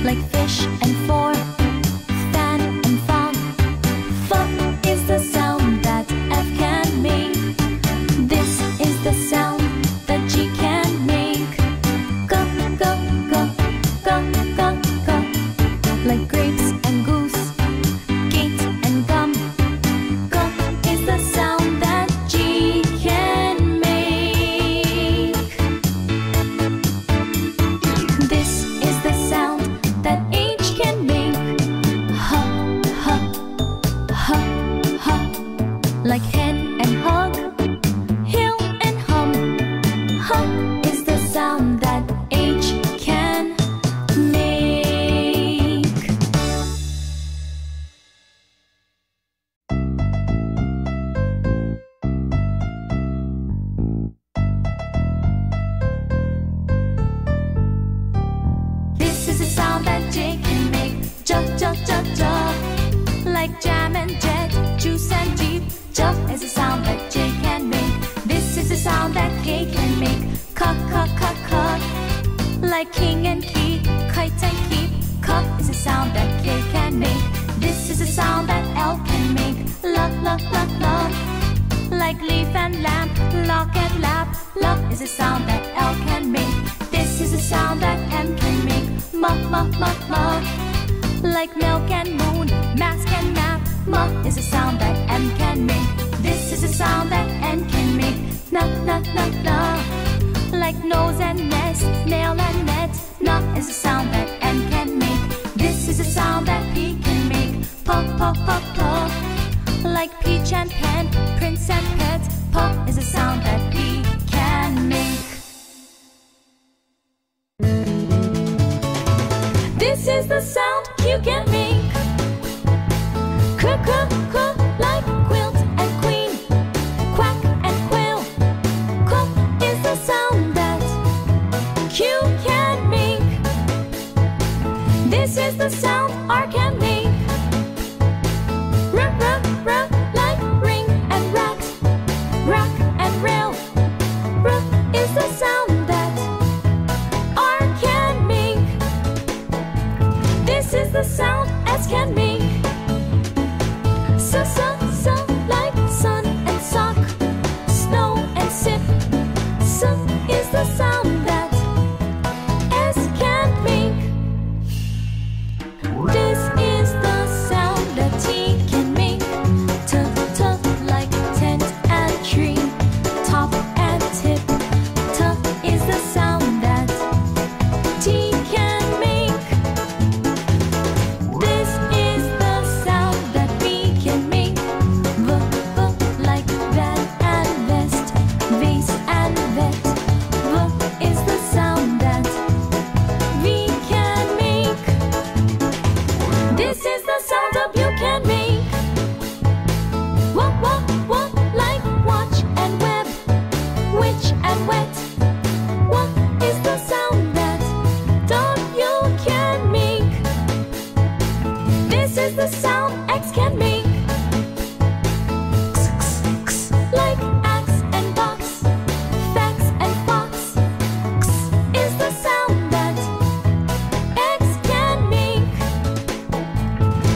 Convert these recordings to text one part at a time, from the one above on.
like fish and fork, fan and fog. F is the sound that F can make. This is the sound that G can make. Go, go, go, go, go, go, like grapes and goose, gate and gum. Go is the sound that G can make. This is the sound that H can make. Huh, huh, huh, huh, like hen and hug, hill and hum. Huh is the sound that H can make. This is a sound that J can make. J, j, j, j, like jam and jet, juice and jeep. J is a sound that J can make. This is a sound that K can make. K, k, k, k, like king and key, kite and keep. K is a sound that K can make. This is a sound that L can make. L, l, l, l, like leaf and lamp, lock and lap. L is a sound that L can make. This is a sound that M can make. M, m, m, m, like milk and moon, mask and map. M is a sound that M can make. This is a sound that N can make. N, n, n, n, like nose and nest, nail and net. N is a sound that N can make. This is a sound that P can make. P, p, p, p, like peach and pen, prince and pet. P is a sound that P can make. This is the sound Q can make. K, k, k, like quilt and queen, quack and quill. K is the sound that Q can make. This is the sound R can make. R, r, r, like ring and rat, rack and rail. R is the sound that R can make. This is the sound S can make. S, s, s, like sun and sock, snow and sip. S is the sound that S can make. This is the sound that T can make. T, t, like tent and tree, top and tip. T is the sound that T can make. This is the sound that V can make. V, v, like van and vest, vase and vet. V is the sound that V can make. This is the sound W can make. W, w, w, like watch and web, witch and wet. W is the sound that W can make. This is the sound X can make. X, x, x, like axe and box, fax and fox. X is the sound that X can make.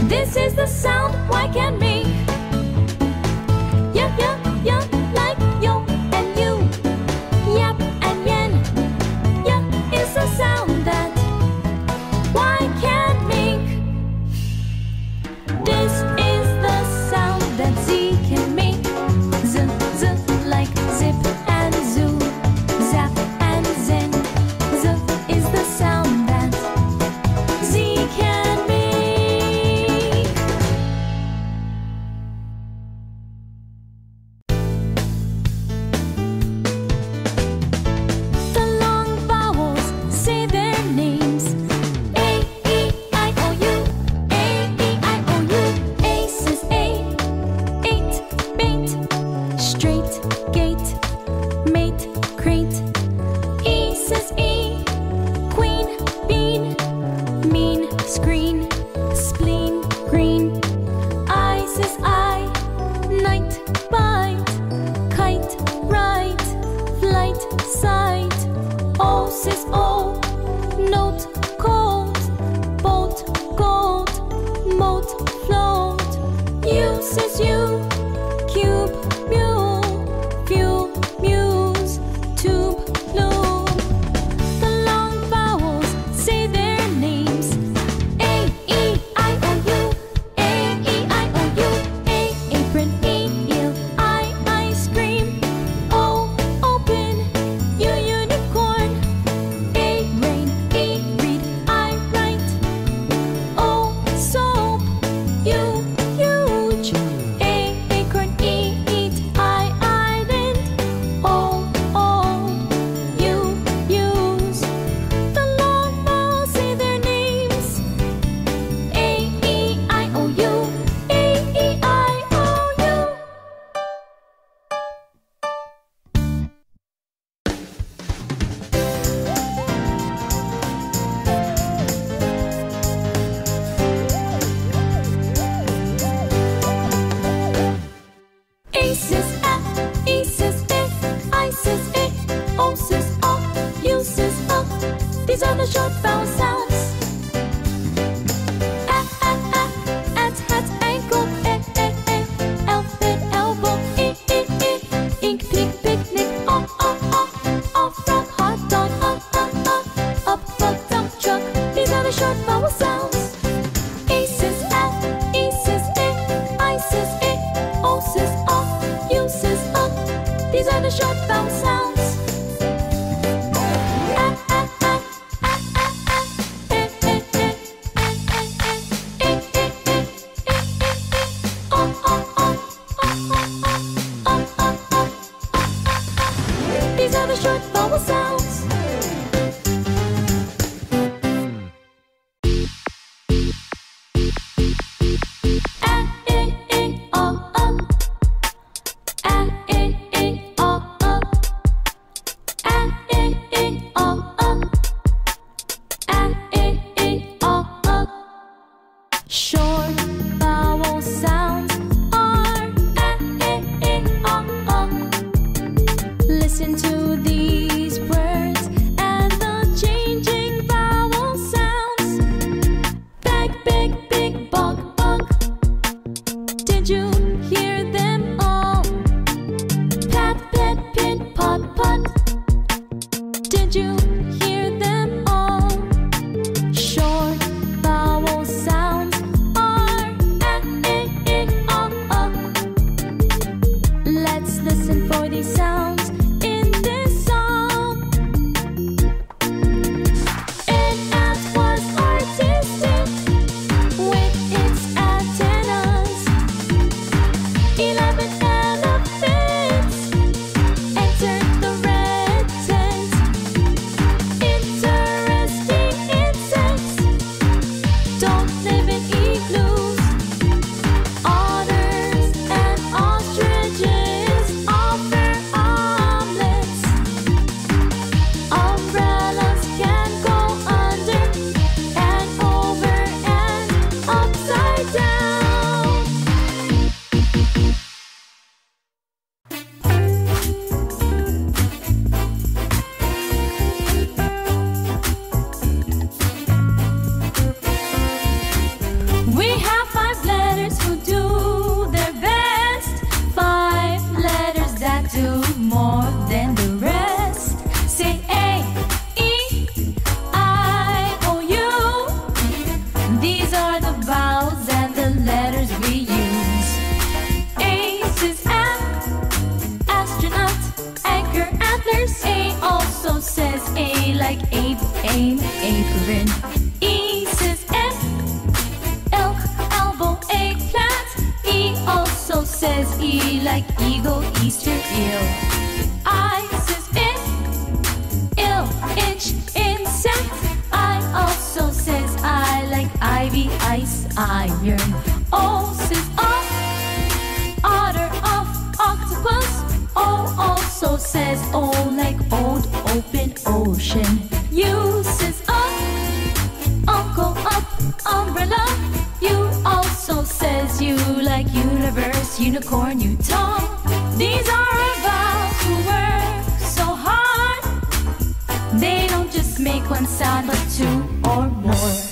This is the sound Y can make. Y, y, y, like yo and you, yap and yen. Y is the sound that Y can make. This is the sound that Z can make. Z, z, like zip and zoo, zap and zen. Z is the sound that Z can make. The long vowels say their names. A, E, I, O, U. A, E, I, O, U. A says A. Eight, bait. Straight, gate. Mate, crate. E says E. Queen, bean. Mean, screen. Spleen, green. I says I. Night, bite. Kite, right. Flight, sight. O says O. Note, cold. short vowel sounds. E says F, E says I, I says I, O says O, U says O. These are the short vowel sounds. These are the short vowel sounds. Short vowel sounds are Listen to these words and the changing vowel sounds. Bag, big, big, bug, bug. Did you hear them all? Pat, pet, pin, pot, pot. Did you hear them all? Short vowel sounds are Let's listen for these sounds in this song. An ant was artistic with its antennas. 11 elephants entered the red tent. Interesting insects don't live in igloos. Otters and ostriches offer omelets. Umbrellas can go under and over and upside down. We have 5 letters who do their best. 5 letters that do more than the rest. Say A, E, I, O, U. These are the vowels and the letters we use. A says F, astronaut, anchor, antlers. A also says A like ape, aim, apron. E says F, elk, elbow, eggplant. E also says E like eagle, Easter eel. I says ill, itch, insect. I also says I like ivy, ice, iron. O says otter, off, octopus. O also says O like old, open ocean. U says uncle, up, umbrella. U also says U like universe, unicorn, Utah. These are our vowels who work so hard. They don't just make one sound but 2 or more.